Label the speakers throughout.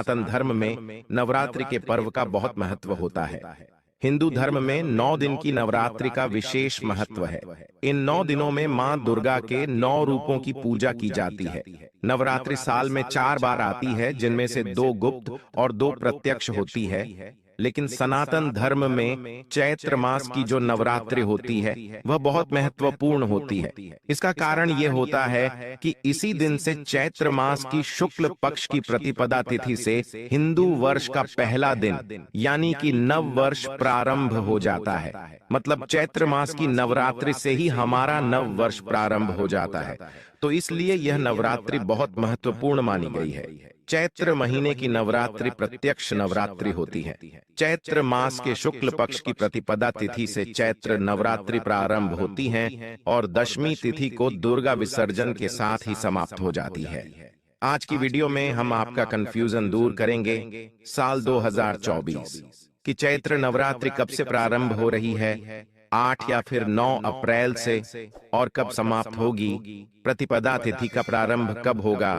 Speaker 1: सनातन धर्म में नवरात्रि के पर्व का बहुत महत्व होता है। हिंदू धर्म में 9 दिन की नवरात्रि का विशेष महत्व है। इन 9 दिनों में मां दुर्गा के 9 रूपों की पूजा की जाती है। नवरात्रि साल में 4 बार आती है, जिनमें से 2 गुप्त और 2 प्रत्यक्ष होती है। लेकिन सनातन धर्म में चैत्र मास की जो नवरात्रि होती है वह बहुत महत्वपूर्ण होती है। इसका कारण यह होता है कि इसी दिन से चैत्र मास की शुक्ल पक्ष की प्रतिपदा तिथि से हिंदू वर्ष का पहला दिन यानी कि नव वर्ष प्रारंभ हो जाता है। मतलब चैत्र मास की नवरात्रि से ही हमारा नव वर्ष प्रारंभ हो जाता है। तो इसलिए यह नवरात्रि बहुत महत्वपूर्ण मानी गई है। चैत्र महीने की नवरात्रि प्रत्यक्ष नवरात्रि होती है। चैत्र मास के शुक्ल पक्ष की प्रतिपदा तिथि से चैत्र नवरात्रि प्रारंभ होती हैं और दशमी तिथि को दुर्गा विसर्जन के साथ ही समाप्त हो जाती है। आज की वीडियो में हम आपका कंफ्यूजन दूर करेंगे। साल 2024 की चैत्र नवरात्रि कब से प्रारंभ हो रही है, 8 या फिर 9 अप्रैल से, और कब समाप्त होगी। प्रतिपदा तिथि का प्रारंभ कब होगा,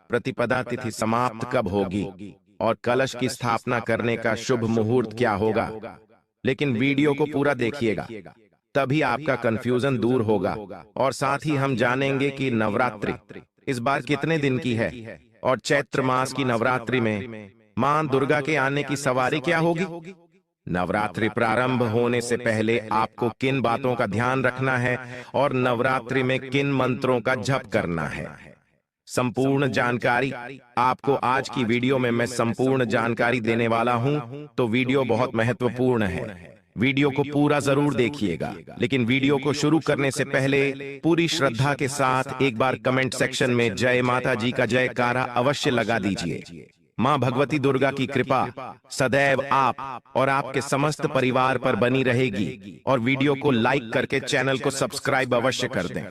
Speaker 1: प्रतिपदा तिथि समाप्त कब होगी, और कलश की स्थापना करने का शुभ मुहूर्त क्या होगा। लेकिन वीडियो को पूरा देखिएगा, तभी आपका कंफ्यूजन दूर होगा। और साथ ही हम जानेंगे कि नवरात्रि इस बार कितने दिन की है, और चैत्र मास की नवरात्रि में मां दुर्गा के आने की सवारी क्या होगी। नवरात्रि प्रारंभ होने से पहले आपको किन बातों का ध्यान रखना है और नवरात्रि में किन मंत्रों का जप करना है, संपूर्ण जानकारी आपको आज की वीडियो में मैं संपूर्ण जानकारी देने वाला हूं। तो वीडियो बहुत महत्वपूर्ण है, वीडियो को पूरा जरूर देखिएगा। लेकिन वीडियो को शुरू करने से पहले पूरी श्रद्धा के साथ एक बार कमेंट सेक्शन में जय माता जी का जयकारा अवश्य लगा दीजिए। मां भगवती दुर्गा की कृपा सदैव आप और आपके समस्त परिवार पर बनी रहेगी। और वीडियो को लाइक करके चैनल को सब्सक्राइब अवश्य कर दें।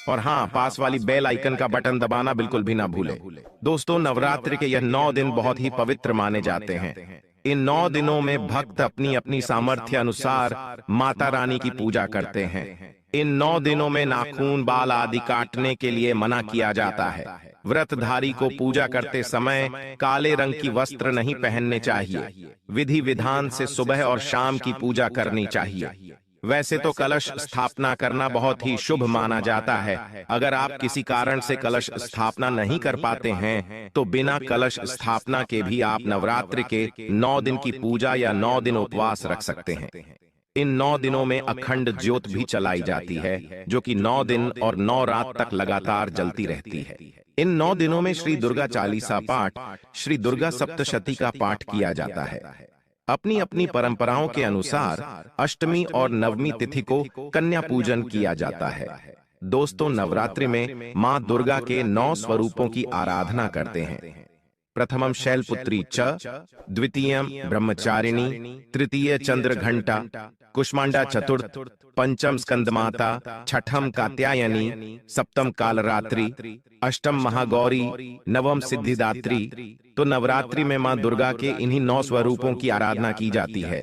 Speaker 1: और हाँ, पास वाली बेल आइकन का बटन दबाना बिल्कुल भी ना भूलें। दोस्तों, नवरात्रि के यह 9 दिन बहुत ही पवित्र माने जाते हैं। इन 9 दिनों में भक्त अपनी अपनी सामर्थ्य अनुसार माता रानी की पूजा करते हैं। इन 9 दिनों में नाखून, बाल आदि काटने के लिए मना किया जाता है। व्रतधारी को पूजा करते समय काले रंग की वस्त्र नहीं पहनने चाहिए। विधि विधान से सुबह और शाम की पूजा करनी चाहिए। वैसे तो कलश स्थापना करना बहुत ही शुभ माना जाता है। अगर आप किसी कारण से कलश स्थापना नहीं कर पाते हैं तो बिना कलश स्थापना के भी आप नवरात्रि के 9 दिन की पूजा या 9 दिन उपवास रख सकते हैं। इन 9 दिनों में अखंड ज्योत भी चलाई जाती है, जो कि 9 दिन और 9 रात तक लगातार जलती रहती है। इन 9 दिनों में श्री दुर्गा चालीसा पाठ, श्री दुर्गा सप्तशती का पाठ किया जाता है। अपनी अपनी परंपराओं के अनुसार अष्टमी और नवमी तिथि को कन्या पूजन किया जाता है। दोस्तों, नवरात्रि में मां दुर्गा के 9 स्वरूपों की आराधना करते हैं। प्रथमम शैलपुत्री च, द्वितीयम ब्रह्मचारिणी, तृतीय चंद्रघंटा, कुष्मांडा चतुर्थ, पंचम स्कंदमाता, छठम कात्यायनी, सप्तम कालरात्रि, अष्टम महागौरी, नवम सिद्धिदात्री। तो नवरात्रि में मां दुर्गा के इन्हीं 9 स्वरूपों की आराधना की जाती है।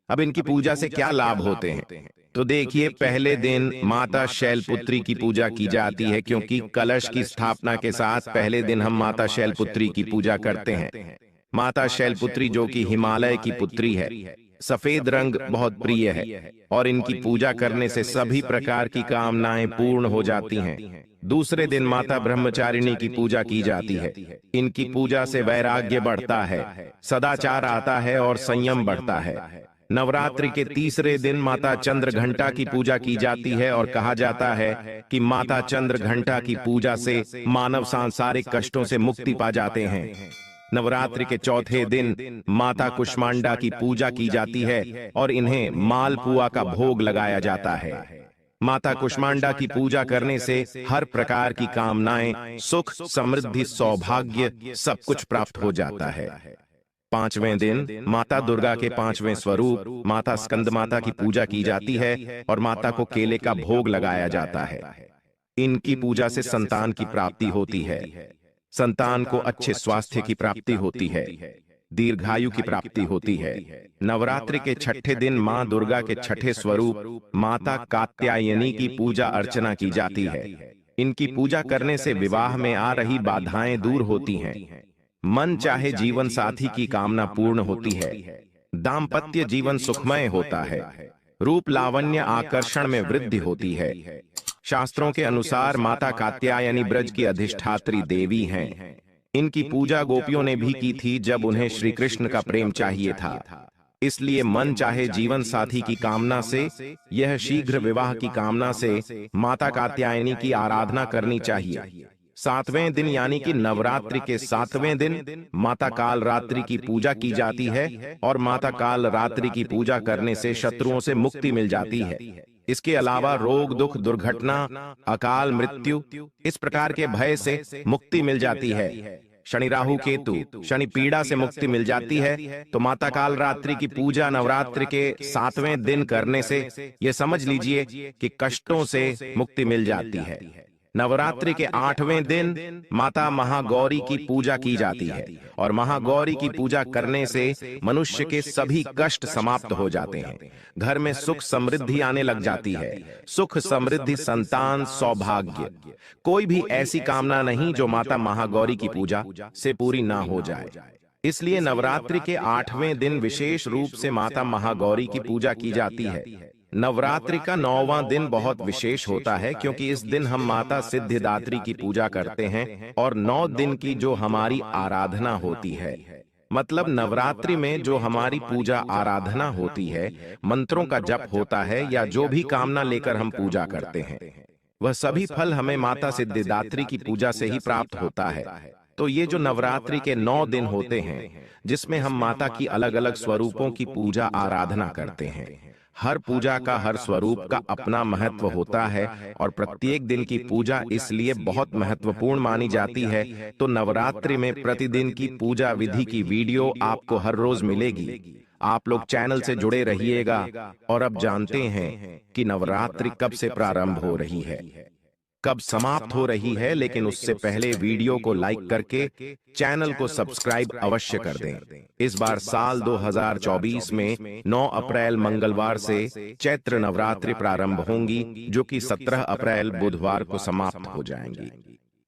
Speaker 1: अब इनकी पूजा से क्या लाभ होते हैं, तो देखिए, पहले दिन माता शैलपुत्री की पूजा की जाती है, क्योंकि कलश की स्थापना के साथ पहले दिन हम माता शैलपुत्री की पूजा करते हैं। माता शैलपुत्री जो कि हिमालय की पुत्री है, सफेद रंग बहुत प्रिय है, और इनकी पूजा करने से सभी प्रकार की कामनाएं पूर्ण हो जाती हैं। दूसरे दिन माता ब्रह्मचारिणी की पूजा की जाती है। इनकी पूजा से वैराग्य बढ़ता है, सदाचार आता है और संयम बढ़ता है। नवरात्रि के तीसरे दिन माता चंद्रघंटा की पूजा की जाती है, और कहा जाता है कि माता चंद्रघंटा की पूजा से मानव सांसारिक कष्टों से मुक्ति पा जाते हैं। नवरात्रि के चौथे दिन माता कुष्मांडा की पूजा की जाती है और इन्हें मालपुआ का भोग लगाया जाता है। माता कुष्मांडा की पूजा करने से हर प्रकार की कामनाएं, सुख, समृद्धि, सौभाग्य सब कुछ प्राप्त हो जाता है। 5वें दिन माता दुर्गा के 5वें स्वरूप माता स्कंदमाता की पूजा की जाती है और माता को केले का भोग लगाया जाता है। इनकी पूजा से संतान की प्राप्ति होती है, संतान को अच्छे स्वास्थ्य की प्राप्ति होती है, दीर्घायु की प्राप्ति होती है। नवरात्रि के 6ठे दिन मां दुर्गा के 6ठे स्वरूप माता कात्यायनी की पूजा अर्चना की जाती है। इनकी पूजा करने से विवाह में आ रही बाधाएं दूर होती हैं। मन चाहे जीवन साथी की कामना पूर्ण होती है। दाम्पत्य जीवन सुखमय होता है। रूप लावण्य आकर्षण में वृद्धि होती है। शास्त्रों के अनुसार माता कात्यायनी ब्रज की अधिष्ठात्री देवी हैं। इनकी पूजा गोपियों ने भी की थी जब उन्हें श्री कृष्ण का प्रेम चाहिए था। इसलिए मन चाहे जीवन साथी की कामना से, यह शीघ्र विवाह की कामना से माता कात्यायनी की आराधना करनी चाहिए। 7वें दिन यानी कि नवरात्रि के 7वें दिन माता काल रात्रि की पूजा की जाती है और माता काल रात्रि की पूजा करने से शत्रुओं से मुक्ति मिल जाती है। इसके अलावा रोग दुख दुर्घटना अकाल मृत्यु इस प्रकार के भय से मुक्ति मिल जाती है। शनि राहु केतु शनि पीड़ा से मुक्ति मिल जाती है। तो माता काल रात्रि की पूजा नवरात्रि के 7वें दिन करने से यह समझ लीजिए कि कष्टों से मुक्ति मिल जाती है। नवरात्रि के 8वें दिन माता महागौरी की पूजा की जाती है और महागौरी की पूजा करने से मनुष्य के सभी कष्ट समाप्त हो जाते हैं। घर में सुख समृद्धि आने लग जाती है। सुख समृद्धि संतान सौभाग्य कोई भी ऐसी कामना नहीं जो माता महागौरी की पूजा से पूरी ना हो जाए। इसलिए नवरात्रि के 8वें दिन विशेष रूप से माता महागौरी की पूजा की जाती है। नवरात्रि का 9वां दिन बहुत विशेष होता है क्योंकि इस दिन हम माता सिद्धिदात्री की पूजा करते हैं और 9 दिन की जो हमारी आराधना होती है, मतलब नवरात्रि में जो हमारी पूजा आराधना होती है, मंत्रों का जप होता है या जो भी कामना लेकर हम पूजा करते हैं, वह सभी फल हमें माता सिद्धिदात्री की पूजा से ही प्राप्त होता है। तो ये जो नवरात्रि के 9 दिन होते हैं जिसमें हम माता की अलग अलग स्वरूपों की पूजा आराधना करते हैं, हर पूजा का हर स्वरूप का अपना महत्व होता है और प्रत्येक दिन की पूजा इसलिए बहुत महत्वपूर्ण मानी जाती है। तो नवरात्रि में प्रतिदिन की पूजा विधि की वीडियो आपको हर रोज मिलेगी। आप लोग चैनल से जुड़े रहिएगा। और अब जानते हैं कि नवरात्रि कब से प्रारंभ हो रही है, कब समाप्त हो रही है, लेकिन उससे पहले वीडियो को लाइक करके चैनल को सब्सक्राइब अवश्य कर दें। इस बार साल 2024 में 9 अप्रैल मंगलवार से चैत्र नवरात्रि प्रारंभ होंगी जो कि 17 अप्रैल बुधवार को समाप्त हो जाएंगी।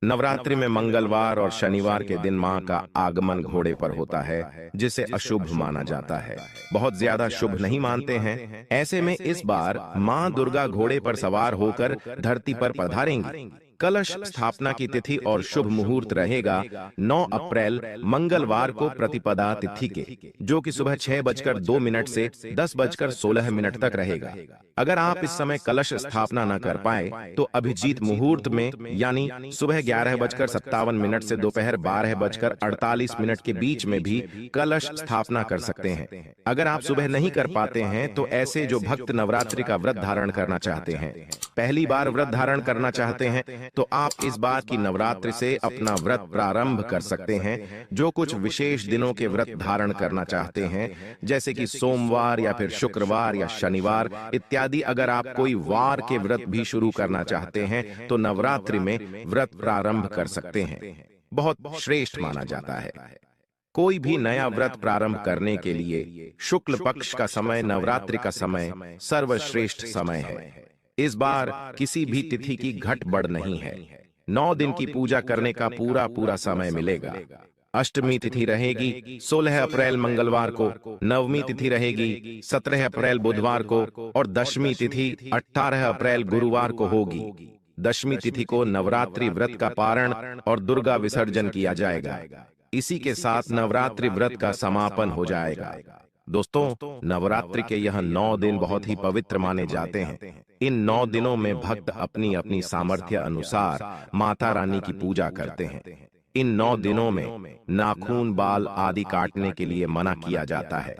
Speaker 1: नवरात्रि में मंगलवार और शनिवार के दिन मां का आगमन घोड़े पर होता है जिसे अशुभ माना जाता है। बहुत ज्यादा शुभ नहीं मानते हैं। ऐसे में इस बार मां दुर्गा घोड़े पर सवार होकर धरती पर पधारेंगी। कलश स्थापना की तिथि और शुभ मुहूर्त रहेगा 9 अप्रैल मंगलवार को प्रतिपदा तिथि के, जो कि सुबह 6:02 से 10:16 तक रहेगा। अगर आप इस समय कलश स्थापना न कर पाए तो अभिजीत मुहूर्त में यानी सुबह 11:57 से दोपहर 12:48 के बीच में भी कलश स्थापना कर सकते हैं। अगर आप सुबह नहीं कर पाते हैं तो ऐसे जो भक्त नवरात्रि का व्रत धारण करना चाहते हैं, पहली बार व्रत धारण करना चाहते हैं, तो आप इस बार की नवरात्रि से अपना व्रत प्रारंभ कर सकते हैं। जो कुछ विशेष दिनों के व्रत धारण करना चाहते हैं जैसे कि सोमवार या फिर शुक्रवार या शनिवार इत्यादि, अगर आप कोई वार के व्रत भी शुरू करना चाहते हैं तो नवरात्रि में व्रत प्रारंभ कर सकते हैं। बहुत श्रेष्ठ माना जाता है। कोई भी नया व्रत प्रारंभ करने के लिए शुक्ल पक्ष का समय नवरात्रि का समय सर्वश्रेष्ठ समय है। इस बार किसी भी तिथि की घट बढ़ नहीं है। 9 दिन की पूजा करने का पूरा समय मिलेगा। अष्टमी तिथि रहेगी 16 अप्रैल मंगलवार को, नवमी तिथि रहेगी 17 अप्रैल बुधवार को और दशमी तिथि 18 अप्रैल गुरुवार को होगी। दशमी तिथि को नवरात्रि व्रत का पारण और दुर्गा विसर्जन किया जाएगा। इसी के साथ नवरात्रि व्रत का समापन हो जाएगा। दोस्तों, नवरात्रि के यह 9 दिन बहुत ही पवित्र माने जाते हैं। इन 9 दिनों में भक्त अपनी अपनी सामर्थ्य अनुसार माता रानी की पूजा करते हैं। इन 9 दिनों में नाखून बाल आदि काटने के लिए मना किया जाता है।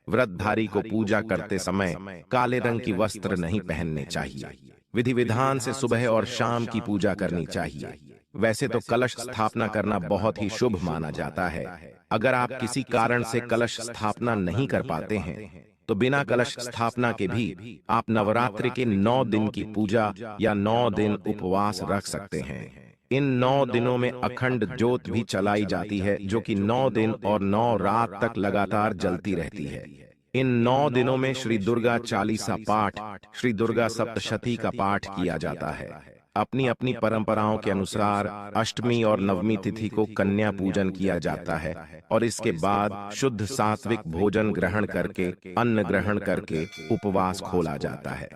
Speaker 1: व्रतधारी को पूजा करते समय काले रंग की वस्त्र नहीं पहनने चाहिए। विधि विधान से सुबह और शाम की पूजा करनी चाहिए। वैसे तो कलश स्थापना करना बहुत ही शुभ माना जाता है। अगर आप किसी कारण से कलश स्थापना नहीं कर पाते हैं तो बिना कलश स्थापना के भी आप नवरात्रि के 9 दिन की पूजा या 9 दिन उपवास रख सकते हैं। इन 9 दिनों में अखंड ज्योत भी चलाई जाती है जो कि 9 दिन और 9 रात तक लगातार जलती रहती है। इन 9 दिनों में श्री दुर्गा चालीसा पाठ, श्री दुर्गा सप्तशती का पाठ किया जाता है। अपनी अपनी परंपराओं के अनुसार अष्टमी और नवमी तिथि को कन्या पूजन किया जाता है और इसके बाद शुद्ध सात्विक भोजन ग्रहण करके, अन्न ग्रहण करके उपवास खोला जाता है।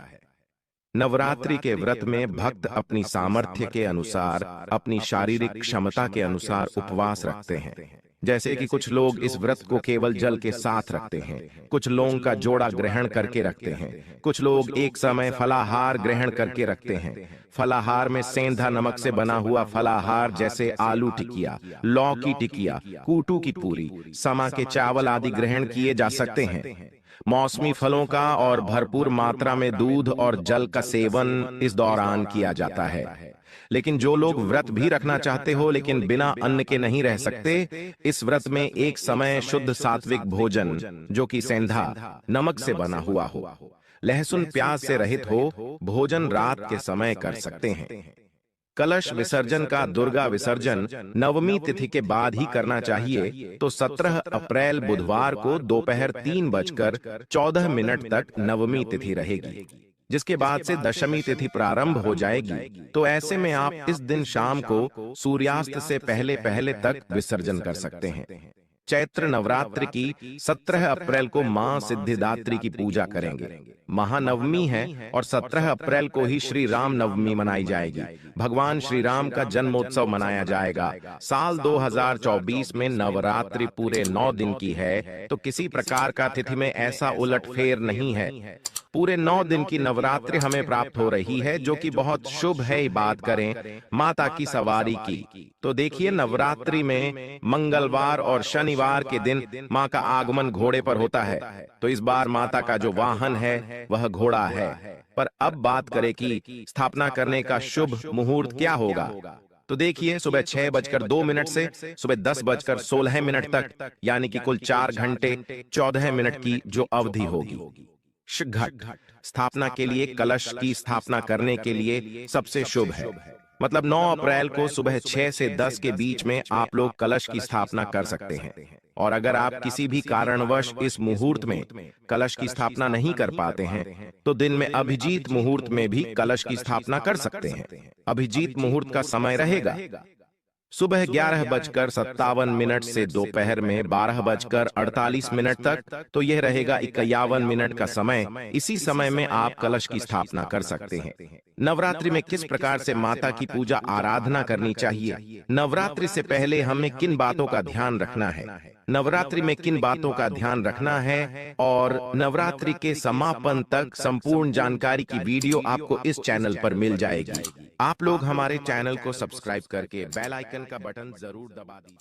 Speaker 1: नवरात्रि के व्रत में भक्त अपनी सामर्थ्य के अनुसार, अपनी शारीरिक क्षमता के अनुसार उपवास रखते हैं। जैसे कि कुछ लोग इस व्रत को केवल जल के साथ रखते हैं, कुछ लौंग का जोड़ा ग्रहण करके रखते हैं, कुछ लोग एक समय फलाहार ग्रहण करके रखते हैं। फलाहार में सेंधा नमक से बना हुआ फलाहार जैसे आलू टिकिया, लौकी टिकिया, कूटू की पूरी, समा के चावल आदि ग्रहण किए जा सकते हैं। मौसमी फलों का और भरपूर मात्रा में दूध और जल का सेवन इस दौरान किया जाता है। लेकिन जो लोग व्रत भी रखना चाहते हो लेकिन बिना अन्न के नहीं रह सकते, इस व्रत में एक समय शुद्ध सात्विक भोजन जो कि सेंधा नमक से बना हुआ हो, लहसुन प्याज से रहित हो, भोजन रात के समय कर सकते हैं। कलश विसर्जन का दुर्गा विसर्जन नवमी तिथि के बाद ही करना चाहिए, तो 17 अप्रैल बुधवार को दोपहर 3:14 तक नवमी तिथि रहेगी, जिसके बाद से दशमी तिथि प्रारंभ हो जाएगी। तो ऐसे में आप इस दिन शाम को सूर्यास्त से पहले पहले तक विसर्जन कर सकते हैं। चैत्र नवरात्रि की 17 अप्रैल को मां सिद्धिदात्री की पूजा करेंगे। महानवमी है और 17 अप्रैल को ही श्री राम नवमी मनाई जाएगी। भगवान श्री राम का जन्मोत्सव मनाया जाएगा। साल 2024 में नवरात्रि पूरे 9 दिन की है, तो किसी प्रकार का तिथि में ऐसा उलटफेर नहीं है। पूरे 9 दिन की नवरात्रि हमें प्राप्त हो रही है, जो कि बहुत शुभ है। बात करें माता की सवारी की, तो देखिए नवरात्रि में मंगलवार और शनिवार के दिन मां का आगमन घोड़े पर होता है, तो इस बार माता का जो वाहन है वह घोड़ा है। पर अब बात करें कि स्थापना करने का शुभ मुहूर्त क्या होगा, तो देखिए सुबह 6:02 से सुबह 10:16 तक, यानी कि कुल 4 घंटे 14 मिनट की जो अवधि होगी। घट स्थापना के लिए, कलश की स्थापना करने के लिए सबसे शुभ है, मतलब 9 अप्रैल को सुबह 6 से 10 के बीच में आप लोग कलश की स्थापना कर सकते हैं। और अगर आप किसी भी कारणवश इस मुहूर्त में कलश की स्थापना नहीं कर पाते हैं, तो दिन में अभिजीत मुहूर्त में भी कलश की स्थापना कर सकते हैं। अभिजीत मुहूर्त का समय रहेगा सुबह 11:57 से दोपहर में 12:48 तक, तो यह रहेगा 51 मिनट का समय। इसी समय में आप कलश की स्थापना कर सकते हैं। नवरात्रि में किस प्रकार से माता की पूजा आराधना करनी चाहिए, नवरात्रि से पहले हमें किन बातों का ध्यान रखना है, नवरात्रि में किन बातों का ध्यान रखना है, और नवरात्रि के समापन तक संपूर्ण जानकारी की वीडियो आपको इस चैनल पर मिल जाएगी। आप लोग हमारे चैनल को सब्सक्राइब करके बेल आइकन का बटन जरूर दबा दीजिए।